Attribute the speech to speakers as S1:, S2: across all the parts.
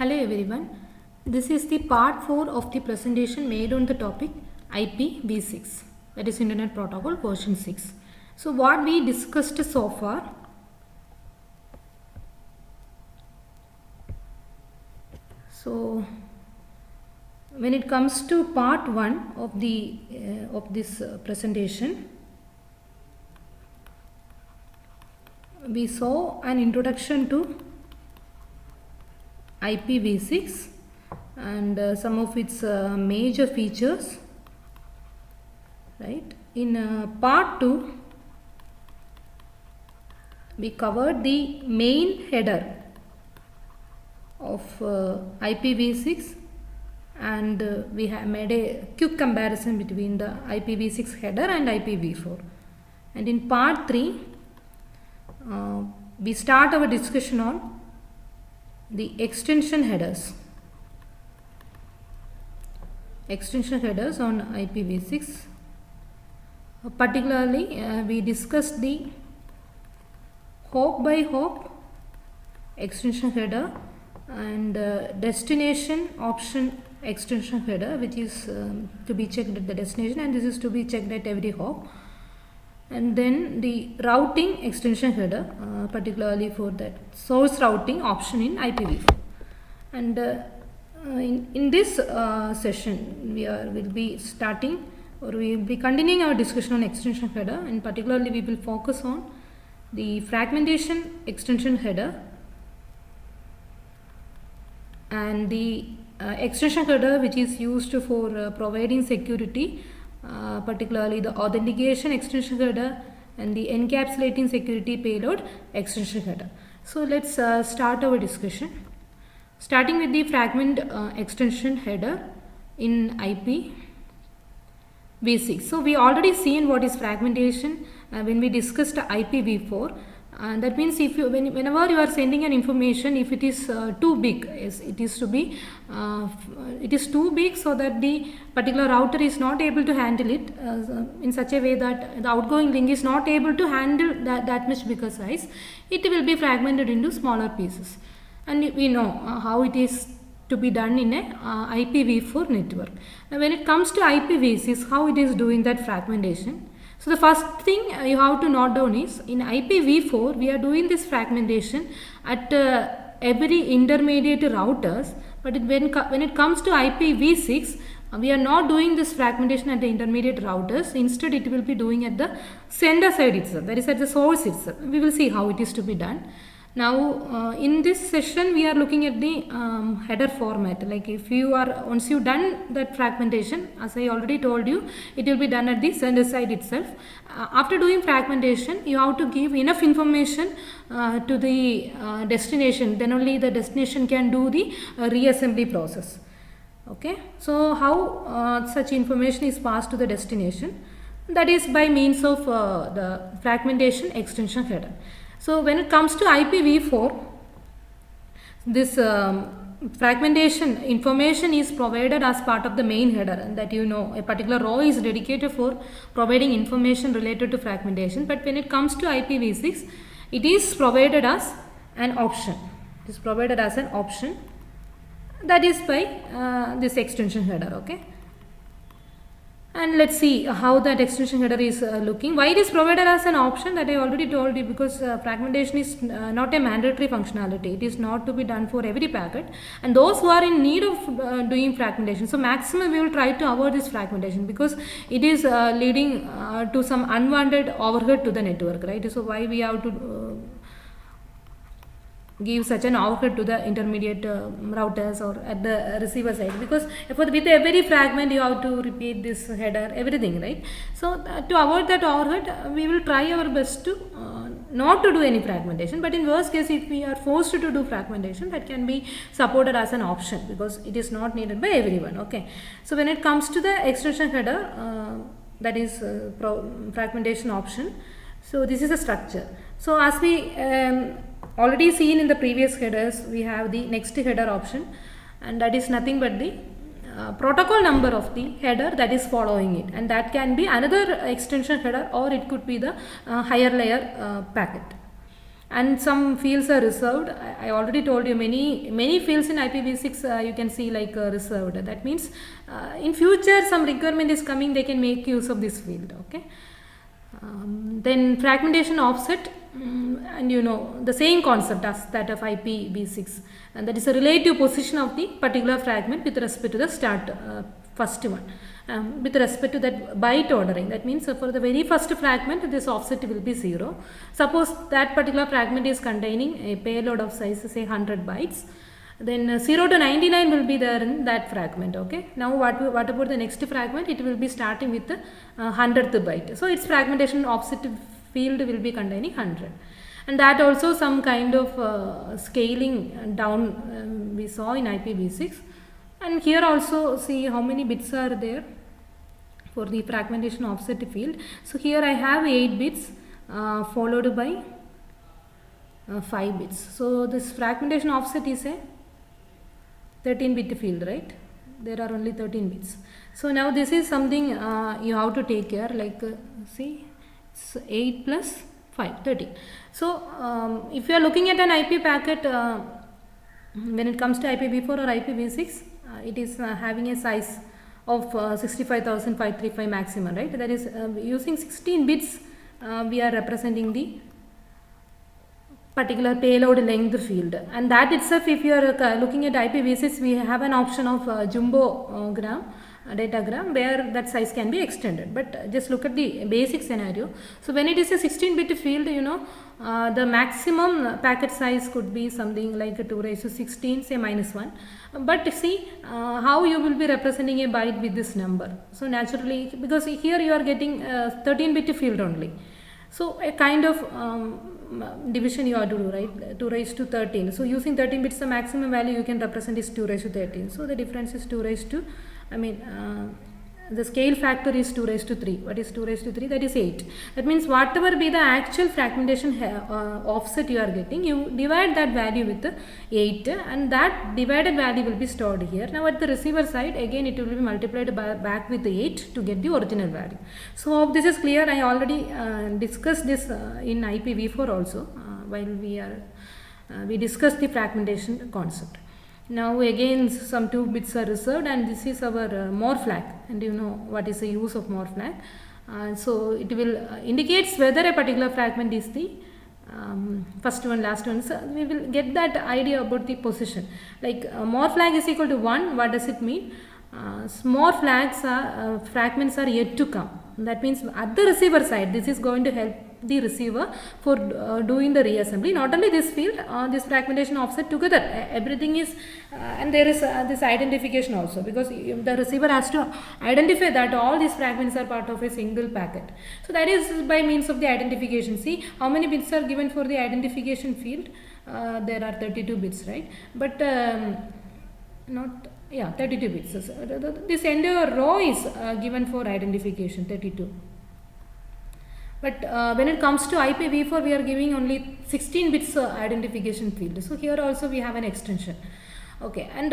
S1: Hello everyone. This is the part 4 of the presentation made on the topic IPv6, that is Internet Protocol version 6. So what we discussed so far, so when it comes to part 1 of the of this presentation, we saw an introduction to IPv6 and some of its major features, right? In part 2 we covered the main header of IPv6 and we have made a quick comparison between the IPv6 header and IPv4. And in part 3 we start our discussion on the extension headers on IPv6. Particularly we discussed the hop by hop extension header and destination option extension header, which is to be checked at the destination, and this is to be checked at every hop. And then the routing extension header, particularly for that source routing option in IPv4. And in this session we will be starting, or we will be continuing our discussion on extension header, and particularly we will focus on the fragmentation extension header and the extension header which is used for providing security, particularly the authentication extension header and the encapsulating security payload extension header. So let's start our discussion, starting with the fragment extension header in IPv6. So we already seen what is fragmentation when we discussed IPv4. That means if you whenever you are sending an information, if it is too big, it is too big so that the particular router is not able to handle it in such a way that the outgoing link is not able to handle that much bigger size, it will be fragmented into smaller pieces. And we know how it is to be done in a IPv4 network. Now when it comes to IPv6, how it is doing that fragmentation. So the first thing you have to note down is, in IPv4 we are doing this fragmentation at every intermediate routers, but when it comes to IPv6 we are not doing this fragmentation at the intermediate routers. Instead it will be doing at the sender side itself, that is at the source itself. We will see how it is to be done. Now in this session we are looking at the header format. Like if you are, once you done that fragmentation, as I already told you, it will be done at the sender side itself. After doing fragmentation you have to give enough information to the destination, then only the destination can do the reassembly process. Okay, so how such information is passed to the destination? That is by means of the fragmentation extension header. So when it comes to IPv4, this fragmentation information is provided as part of the main header, and that you know a particular row is dedicated for providing information related to fragmentation. But when it comes to IPv6, it is provided as an option. It is provided as an option, that is by this extension header. Okay. And let's see how that extension header is looking. Why it is provided as an option, that I already told you, because fragmentation is not a mandatory functionality. It is not to be done for every packet, and those who are in need of doing fragmentation, so maximum we will try to avoid this fragmentation because it is leading to some unwanted overhead to the network, right? So why we have to give such an overhead to the intermediate routers or at the receiver side, because with every fragment you have to repeat this header, everything, right? So to avoid that overhead we will try our best to not to do any fragmentation, but in worst case if we are forced to do fragmentation, that can be supported as an option because it is not needed by everyone. Okay, so when it comes to the extension header, that is fragmentation option, so this is a structure. So as we already seen in the previous headers, we have the next header option, and that is nothing but the protocol number of the header that is following it, and that can be another extension header or it could be the higher layer packet. and some fields are reserved. I already told you many fields in IPv6 you can see like reserved. That means in future some requirement is coming, they can make use of this field. Okay. Then fragmentation offset, and you know the same concept as that of IPv6, and that is a relative position of the particular fragment with respect to the start first one, with respect to that byte ordering. That means for the very first fragment this offset will be 0. Suppose that particular fragment is containing a payload of size say 100 bytes, then 0 to 99 will be there in that fragment. Okay. Now what about the next fragment? It will be starting with the 100th byte. So its fragmentation offset field will be containing 100, and that also some kind of scaling down we saw in IPv6. And here also see how many bits are there for the fragmentation offset field. So here I have 8 bits followed by 5 bits. So this fragmentation offset is a 13-bit field, right? There are only 13 bits. So now this is something you have to take care, like see, it's 8 plus 5, 13. So if you are looking at an IP packet, when it comes to IPv4 or IPv6, it is having a size of 65,535 maximum, right? That is using 16 bits we are representing the particular payload length field, and that itself, if you are looking at IPv6, we have an option of jumbogram datagram where that size can be extended, but just look at the basic scenario. So when it is a 16-bit field, you know, the maximum packet size could be something like a 2 raised to 16, say -1, but see how you will be representing a byte with this number. So naturally, because here you are getting 13-bit field only, so a kind of division you have to do, right? 2 raised to 13. So using 13 bits, the maximum value you can represent is 2 raised to 13. So the difference is 2 raised to, the scale factor is 2 raised to 3. What is 2 raised to 3? That is 8. That means whatever be the actual fragmentation offset you are getting, you divide that value with 8, and that divided value will be stored here. Now at the receiver side, again it will be multiplied back with 8 to get the original value. So hope this is clear. I already discussed this in IPv4 also while we discussed the fragmentation concept. Now again some 2 bits are reserved, and this is our more flag, and you know what is the use of more flag. So it will indicates whether a particular fragment is the first one, last one. So we will get that idea about the position. Like more flag is equal to 1. What does it mean? More flags are fragments are yet to come. That means at the receiver side, this is going to help the receiver for doing the reassembly. Not only this field, this fragmentation offset together, everything is, and there is this identification also, because the receiver has to identify that all these fragments are part of a single packet. So that is by means of the identification. See how many bits are given for the identification field. There are 32 bits, right? But not, yeah, 32 bits. This entire row is given for identification, 32. But when it comes to IPv4, we are giving only 16 bits identification field. So here also we have an extension. Okay, and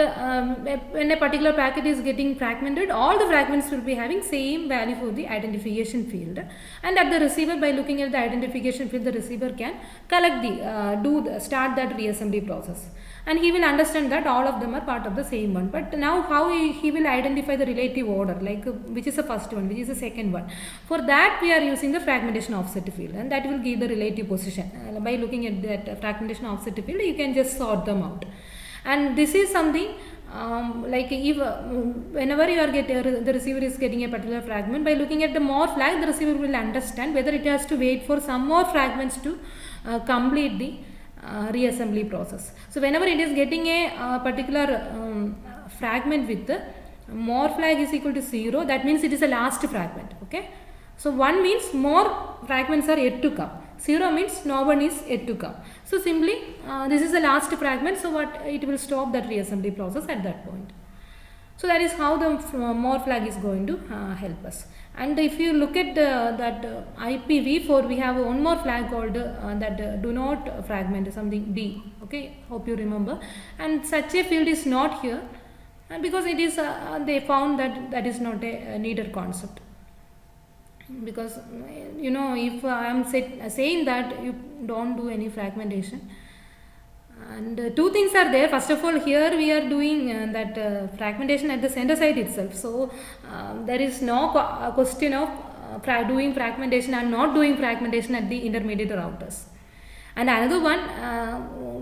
S1: when a particular packet is getting fragmented, all the fragments will be having same value for the identification field. And at the receiver, by looking at the identification field, the receiver can collect the start that reassembly process, and he will understand that all of them are part of the same one. But now how he will identify the relative order, like which is the first one, which is the second one. For that we are using the fragmentation offset field, and that will give the relative position. By looking at that fragmentation offset field, you can just sort them out. And this is something like if whenever you are the receiver is getting a particular fragment, by looking at the more flag, the receiver will understand whether it has to wait for some more fragments to complete the reassembly process. So whenever it is getting a particular fragment with the more flag is equal to 0, that means it is a last fragment. Okay, so 1 means more fragments are yet to come. 0 means no one is yet to come. So simply this is the last fragment, so it will stop that reassembly process at that point. So that is how the more flag is going to help us. And if you look at that IPv4, we have one more flag called that do not fragment, something D. Okay, hope you remember. And such a field is not here, because it is they found that is not a needed concept. because if I am saying that you don't do any fragmentation, and two things are there. First of all, here we are doing that fragmentation at the center site itself, so there is no question of doing fragmentation and not doing fragmentation at the intermediate routers. And another one,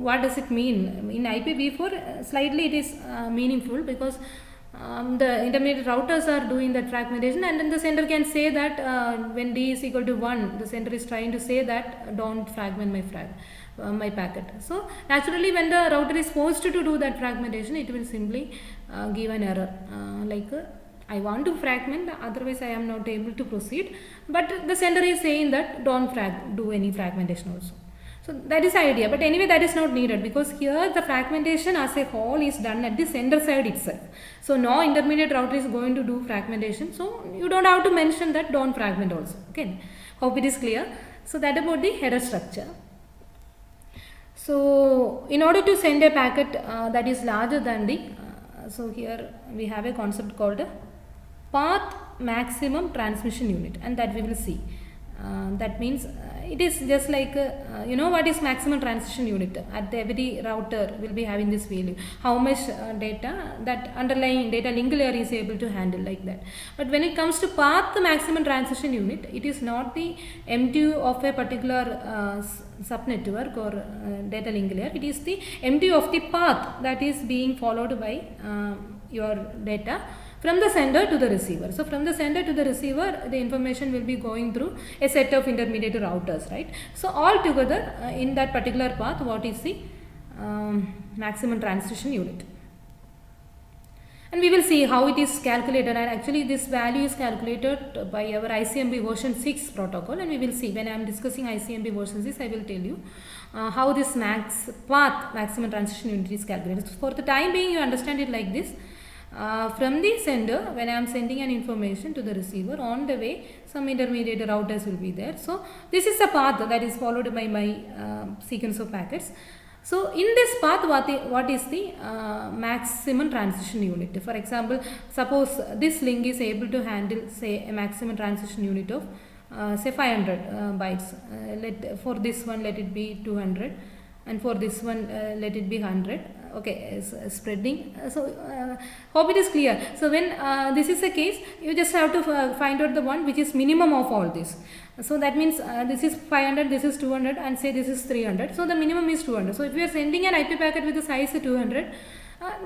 S1: what does it mean in IPv4? Slightly it is meaningful, because the intermediate routers are doing that fragmentation, and then the sender can say that when d is equal to 1, the sender is trying to say that don't fragment my packet. So naturally, when the router is forced to do that fragmentation, it will simply give an error like I want to fragment, otherwise I am not able to proceed, but the sender is saying that don't do any fragmentation also. So that is the idea, but anyway that is not needed, because here the fragmentation as a whole is done at the sender side itself. So no intermediate router is going to do fragmentation, so you don't have to mention that don't fragment also. Okay, hope it is clear. So that about the header structure. So in order to send a packet that is larger than the, so here we have a concept called a path maximum transmission unit, and that we will see. That means it is just like what is maximum transmission unit. At every router will be having this value, how much data that underlying data link layer is able to handle, like that. But when it comes to path maximum transmission unit, it is not the MTU of a particular subnetwork or data link layer. It is the MTU of the path that is being followed by your data from the sender to the receiver. So from the sender to the receiver, the information will be going through a set of intermediate routers, right? So all together in that particular path, what is the maximum transmission unit? And we will see how it is calculated, and actually this value is calculated by our ICMP version 6 protocol, and we will see when I am discussing ICMP version 6, I will tell you how this path maximum transmission unit is calculated. So for the time being, you understand it like this. From the sender, when I am sending an information to the receiver, on the way some intermediate routers will be there. So this is the path that is followed by my sequence of packets. So in this path, what is the maximum transition unit? For example, suppose this link is able to handle, say, a maximum transition unit of say 500 bytes. For this one, let it be 200, and for this one, let it be 100. Okay, spreading. So hope it is clear. So when this is the case, you just have to find out the one which is minimum of all this. So that means this is 500, this is 200, and say this is 300. So the minimum is 200. So if we are sending an IP packet with the size 200,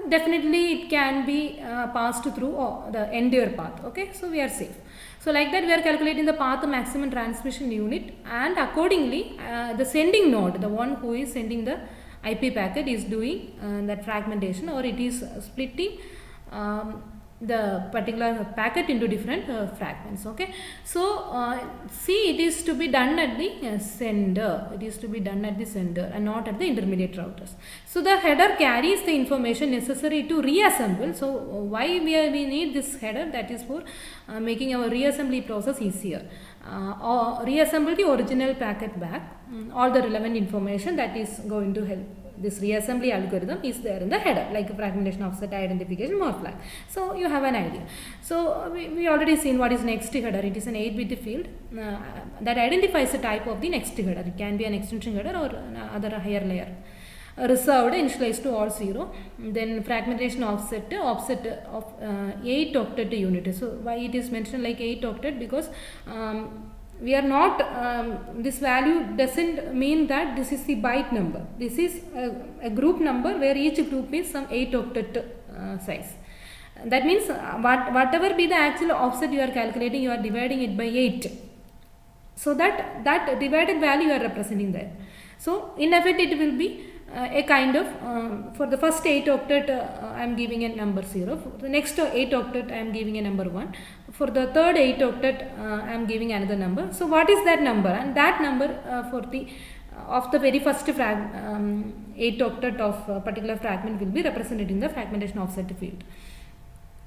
S1: definitely it can be passed through the entire path. Okay, so we are safe. So like that, we are calculating the path maximum transmission unit, and accordingly the sending node, the one who is sending the IP packet, is doing that fragmentation, or it is splitting the particular packet into different fragments. Okay, so see, it is to be done at the sender. It is to be done at the sender and not at the intermediate routers. So the header carries the information necessary to reassemble. So why we need this header? That is for making our reassembly process easier. Or reassemble the original packet back. All the relevant information that is going to help. This reassembly algorithm is there in the header, like fragmentation, offset, identification, more flag. So you have an idea. So we already seen what is next header. It is an 8-bit field that identifies the type of the next header. It can be an extension header or other higher layer. Reserved, initialized to all 0. Then fragmentation offset of 8 octet unit. So why it is mentioned like 8 octet? Because we are not, this value doesn't mean that this is the byte number. This is a group number where each group is some 8 octet size. That means whatever be the actual offset you are calculating, you are dividing it by 8. So that divided value you are representing there. So in effect it will be a kind of, for the first 8 octet I am giving a number 0, for the next 8 octet I am giving a number 1, for the third 8 octet I am giving another number. So what is that number? And that number for the of the very first 8 octet of a particular fragment will be represented in the fragmentation offset field.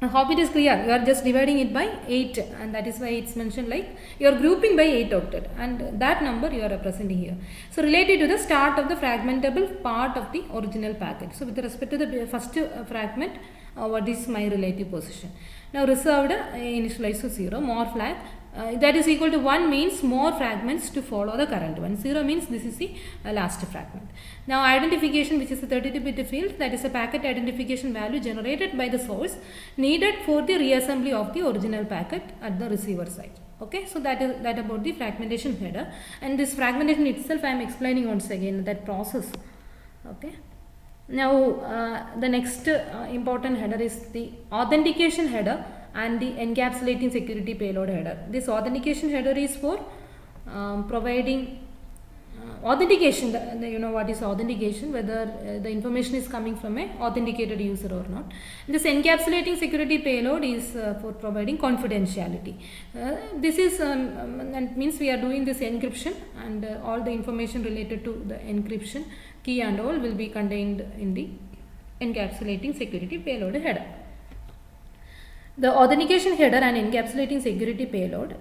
S1: I hope it is clear. You are just dividing it by 8, and that is why it's mentioned like you are grouping by 8 octet, and that number you are representing here. So related to the start of the fragmentable part of the original packet. So with respect to the first fragment, what is my relative position? Now reserved, initialized to 0, more flag, that is equal to 1 means more fragments to follow the current one. 0 means this is the last fragment. Now identification, which is a 32-bit field, that is a packet identification value generated by the source needed for the reassembly of the original packet at the receiver side. Okay, so that is that about the fragmentation header, and this fragmentation itself I am explaining once again that process. Okay. Now the next important header is the authentication header and the encapsulating security payload header. This authentication header is for providing authentication. You know what is authentication, whether the information is coming from a authenticated user or not. This encapsulating security payload is for providing confidentiality. This is that means we are doing this encryption, and all the information related to the encryption key and all will be contained in the encapsulating security payload header. The authentication header and encapsulating security payload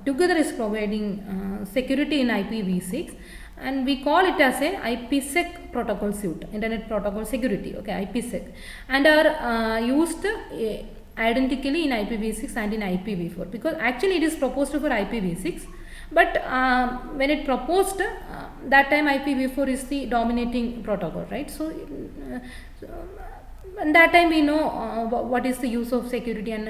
S1: together is providing security in IPv6, and we call it as a IPsec protocol suite, Internet Protocol Security, okay, IPsec, and are used identically in IPv6 and in IPv4, because actually it is proposed for IPv6, but when it proposed that time IPv4 is the dominating protocol, right? So and that time we know what is the use of security, and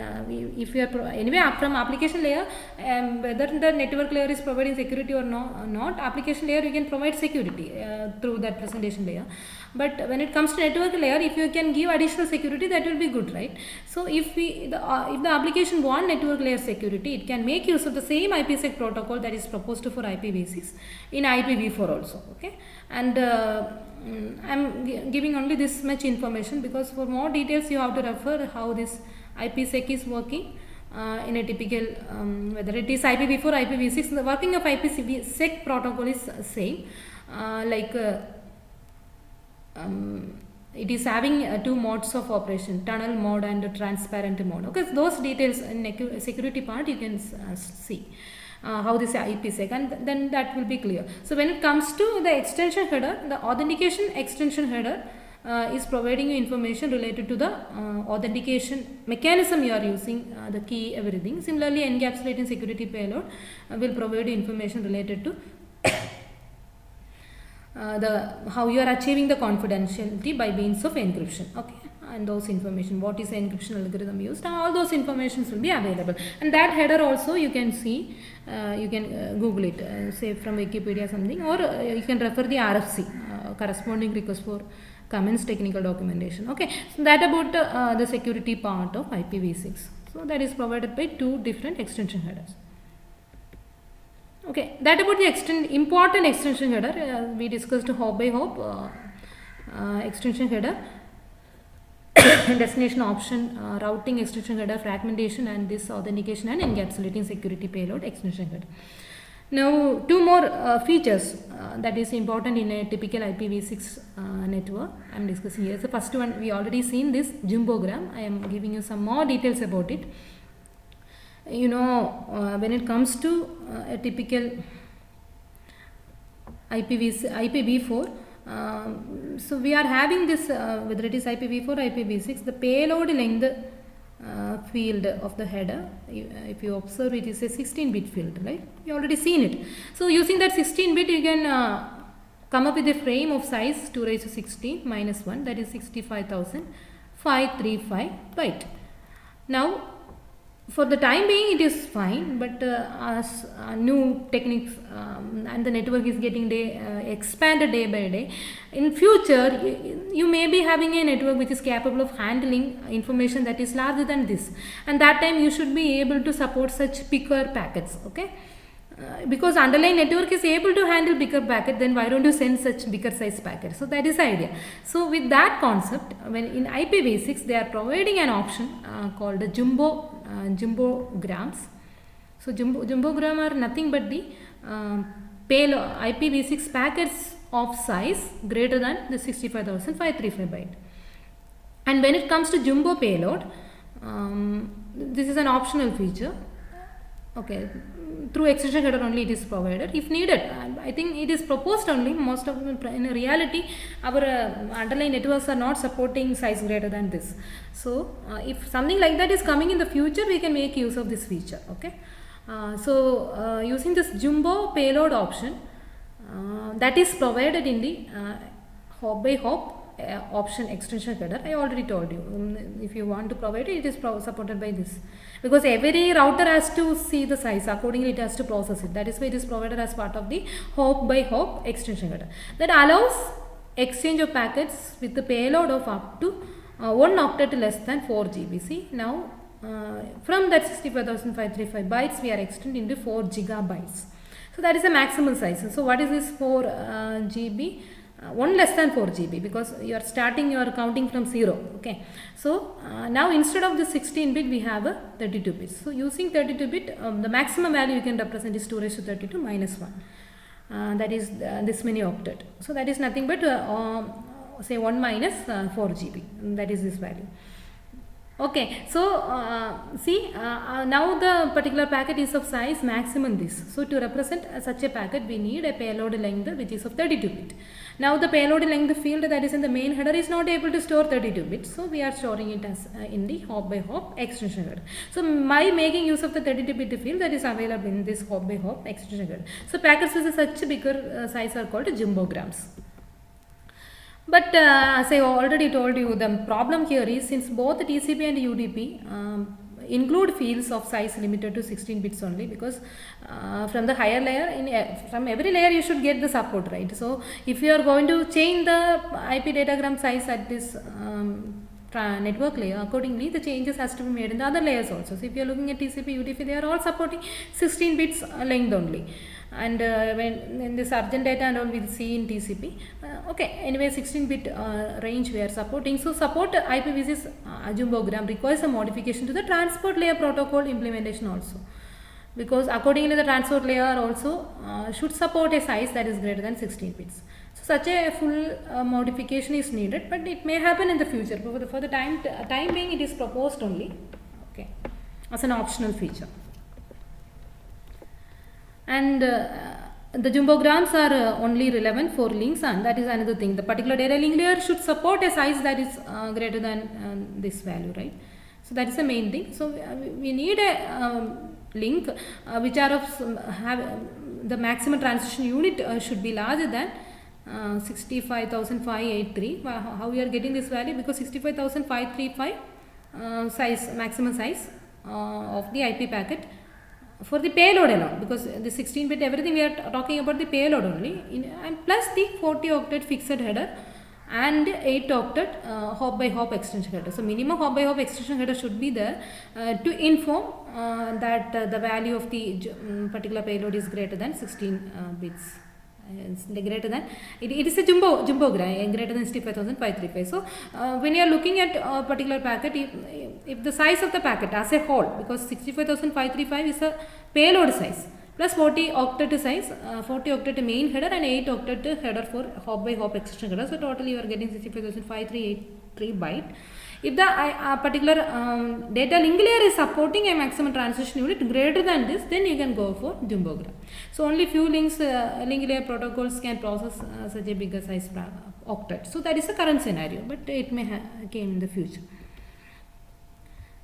S1: if you are anyway from application layer, whether the network layer is providing security or not, application layer you can provide security through that presentation layer. But when it comes to network layer, if you can give additional security, that will be good, right? So if the application want network layer security, it can make use of the same IPsec protocol that is proposed for IPv6 in IPv4 also, okay? And I am giving only this much information, because for more details you have to refer how this IPsec is working in a typical whether it is IPv4 or IPv6. The working of IPsec protocol is same, like it is having two modes of operation, tunnel mode and transparent mode. Okay, so those details in security part you can see. How this IPsec, and then that will be clear. So when it comes to the extension header, the authentication extension header is providing you information related to the authentication mechanism you are using, the key, everything. Similarly, encapsulating security payload will provide you information related to how you are achieving the confidentiality by means of encryption. Okay, and those information, what is the encryption algorithm used, all those informations will be available. And that header also you can see, you can Google it, say from Wikipedia something, or you can refer the RFC, corresponding request for comments technical documentation. Okay, so that about the security part of IPv6. So that is provided by two different extension headers. Okay, that about the important extension header. We discussed hop by hop extension header, destination option, routing extension header, fragmentation, and this authentication and encapsulating security payload extension header. Now, two more features that is important in a typical IPv6 network I am discussing here. The first one, we already seen this jumbogram. I am giving you some more details about it. You know, when it comes to a typical IPv4, so we are having this, whether it is IPv4 or IPv6, the payload length field of the header, if you observe, it is a 16-bit field, right? You already seen it. So using that 16-bit, you can come up with a frame of size 2 raised to 16 minus 1, that is 65,535 byte. Now, for the time being it is fine, but as new techniques and the network is getting expanded day by day, in future you may be having a network which is capable of handling information that is larger than this, and that time you should be able to support such bigger packets. Okay, because underlying network is able to handle bigger packet, then why don't you send such bigger size packets? So that is the idea. So with that concept, when in IPv6 they are providing an option called the jumbograms. So jumbogram are nothing but the payload IPv6 packets of size greater than the 65,535 byte. And when it comes to jumbo payload, this is an optional feature. Okay, through extension header only it is provided if needed. I think it is proposed only. Most of them, in reality, our underlying networks are not supporting size greater than this. So if something like that is coming in the future, we can make use of this feature. Okay, Using this jumbo payload option that is provided in the hop by hop option extension header, I already told you. If you want to provide it, it is supported by this, because every router has to see the size, accordingly it has to process it. That is why it is provided as part of the hop by hop extension header that allows exchange of packets with the payload of up to 1 octet less than 4 GB. See, now from that 65,535 bytes we are extending into 4 gigabytes. So that is the maximum size. So what is this 4 GB? 1 less than 4 GB, because you are starting, you are counting from 0. Okay. So now instead of the 16 bit we have a 32 bits. So using 32 bit, the maximum value you can represent is 2 raised to 32 minus 1. That is this many octet. So that is nothing but say 1 minus 4 GB. That is this value. Okay, so see, now the particular packet is of size maximum this. So to represent such a packet, we need a payload length which is of 32 bit. Now the payload length field that is in the main header is not able to store 32 bits. So we are storing it as in the hop by hop extension header. So by making use of the 32 bit field that is available in this hop by hop extension header. So packets with such a bigger size are called jumbograms. But as I already told you, the problem here is, since both TCP and UDP include fields of size limited to 16 bits only, because from the higher layer, from every layer you should get the support, right? So if you are going to change the IP datagram size at this network layer, accordingly the changes has to be made in the other layers also. So if you are looking at TCP, UDP, they are all supporting 16 bits length only. And when in this urgent data and all we will see in TCP, okay, anyway 16 bit range we are supporting. So support IPv6 jumbogram requires a modification to the transport layer protocol implementation also, because accordingly the transport layer also should support a size that is greater than 16 bits. So such a full modification is needed, but it may happen in the future. For the time being, it is proposed only, okay, as an optional feature. And the jumbograms are only relevant for links, and that is another thing. The particular data link layer should support a size that is greater than this value, right? So that is the main thing. So we need a link which are of have the maximum transition unit should be larger than 65,583. How we are getting this value? Because 65,535 size, maximum size of the IP packet for the payload alone, because the 16 bit everything we are talking about the payload only, and plus the 40 octet fixed header and 8 octet hop by hop extension header. So minimum hop by hop extension header should be there to inform that the value of the particular payload is greater than 16 bits. Greater than it is a jumbogram greater than 65,535. So when you are looking at a particular packet, if the size of the packet as a whole, because 65,535 is a payload size plus 40 octet size, 40 octet main header and 8 octet header for hop by hop extension header. So totally you are getting 65,583 byte. If the particular data link layer is supporting a maximum transition unit greater than this, then you can go for jumbogram. So only few link layer protocols can process such a bigger size octet. So that is the current scenario, but it may came in the future.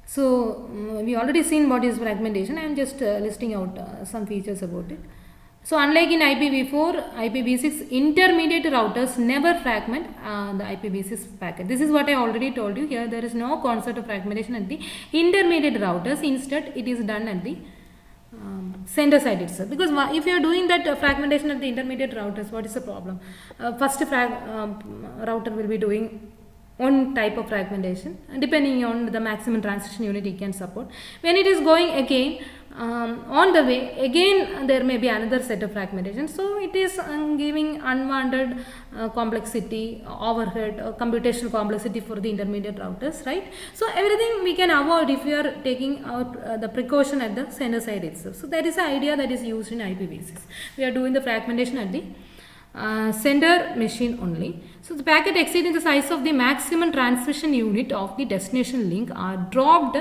S1: So we already seen what is fragmentation. I am just listing out some features about it. So unlike in IPv4, IPv6 intermediate routers never fragment the IPv6 packet. This is what I already told you. Here there is no concept of fragmentation at the intermediate routers. Instead, it is done at the sender side itself. Because if you are doing that fragmentation at the intermediate routers, what is the problem? First router will be doing one type of fragmentation, depending on the maximum transition unit it can support. When it is going again on the way, again there may be another set of fragmentation. So it is giving unwanted complexity, overhead, computational complexity for the intermediate routers, right? So everything we can avoid if we are taking out the precaution at the sender side itself. So that is the idea that is used in IPv6. We are doing the fragmentation at the sender machine only. So the packet exceeding the size of the maximum transmission unit of the destination link are dropped,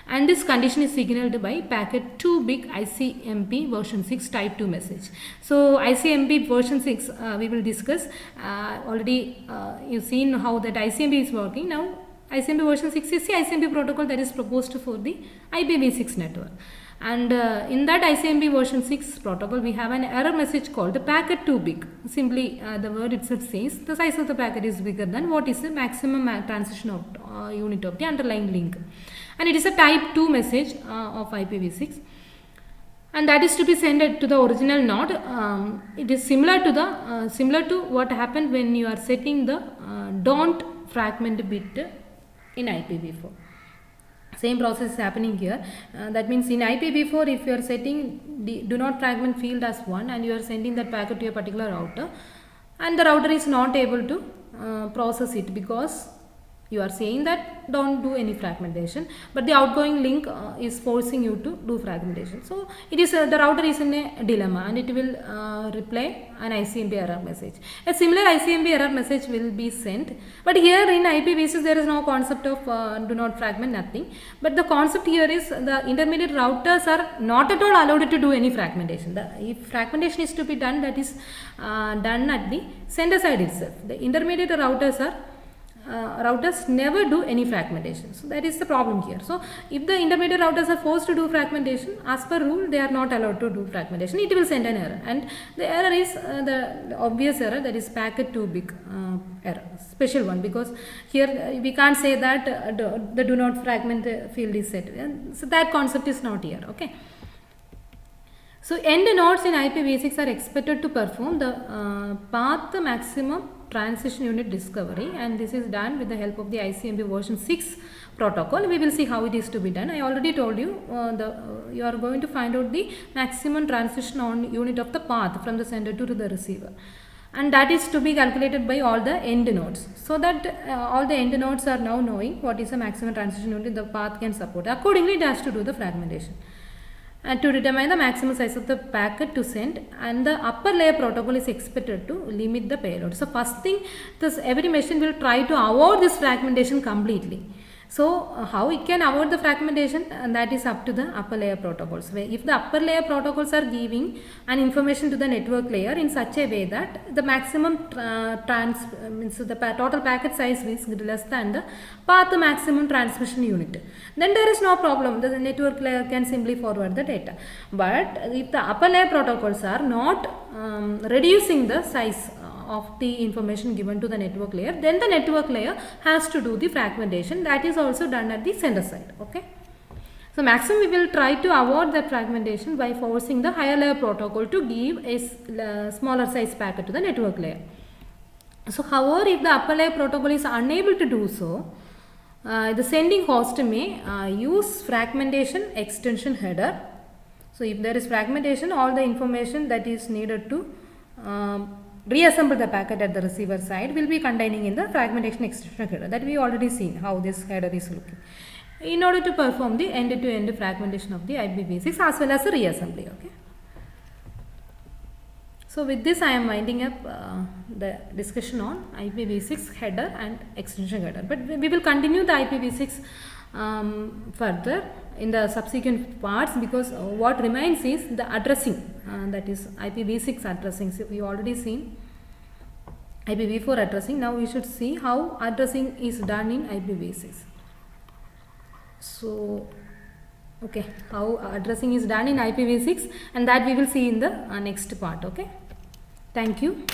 S1: and this condition is signaled by packet too big ICMP version 6 type 2 message. So ICMP version 6 we will discuss. Already you've seen how that ICMP is working. Now ICMP version 6 is the ICMP protocol that is proposed for the IPv6 network. And in that ICMP version 6 protocol, we have an error message called the packet too big. Simply the word itself says the size of the packet is bigger than what is the maximum transition of, unit of the underlying link. And it is a type 2 message of IPv6. And that is to be sent to the original node. It is similar to what happened when you are setting the don't fragment bit in IPv4. Same process is happening here. That means in IPv4, if you are setting the do not fragment field as 1 and you are sending that packet to a particular router, and the router is not able to process it because you are saying that don't do any fragmentation, but the outgoing link is forcing you to do fragmentation. So it is the router is in a dilemma, and it will reply an ICMP error message. A similar ICMP error message will be sent, but here in IPv6 there is no concept of do not fragment, nothing. But the concept here is the intermediate routers are not at all allowed to do any fragmentation. If fragmentation is to be done, that is done at the sender side itself. The intermediate routers never do any fragmentation. So that is the problem here. So if the intermediate routers are forced to do fragmentation, as per rule they are not allowed to do fragmentation. It will send an error, and the error is the obvious error, that is packet too big error, special one, because here we can't say that the do not fragment field is set. So that concept is not here. Okay. So end nodes in IPv6 are expected to perform the path maximum transition unit discovery, and this is done with the help of the ICMP version 6 protocol. We will see how it is to be done. I already told you you are going to find out the maximum transition on unit of the path from the sender to the receiver, and that is to be calculated by all the end nodes, so that all the end nodes are now knowing what is the maximum transition unit the path can support. Accordingly, it has to do the fragmentation and to determine the maximum size of the packet to send, and the upper layer protocol is expected to limit the payload. So first thing, every machine will try to avoid this fragmentation completely. So how it can avoid the fragmentation, and that is up to the upper layer protocols. If the upper layer protocols are giving an information to the network layer in such a way that the maximum means the total packet size is less than the path maximum transmission unit, then there is no problem. The network layer can simply forward the data. But if the upper layer protocols are not reducing the size of the information given to the network layer, then the network layer has to do the fragmentation. That is also done at the sender side. Okay. So maximum we will try to avoid that fragmentation by forcing the higher layer protocol to give a smaller size packet to the network layer. So however, if the upper layer protocol is unable to do so, the sending host may use fragmentation extension header. So if there is fragmentation, all the information that is needed to reassemble the packet at the receiver side will be containing in the fragmentation extension header, that we already seen how this header is looking, in order to perform the end-to-end fragmentation of the IPv6 as well as the reassembly. Okay. So with this I am winding up the discussion on IPv6 header and extension header, but we will continue the IPv6 further in the subsequent parts, because what remains is the addressing, that is IPv6 addressing. So we already seen IPv4 addressing. Now we should see how addressing is done in IPv6. So okay, how addressing is done in IPv6, and that we will see in the next part. Okay, thank you.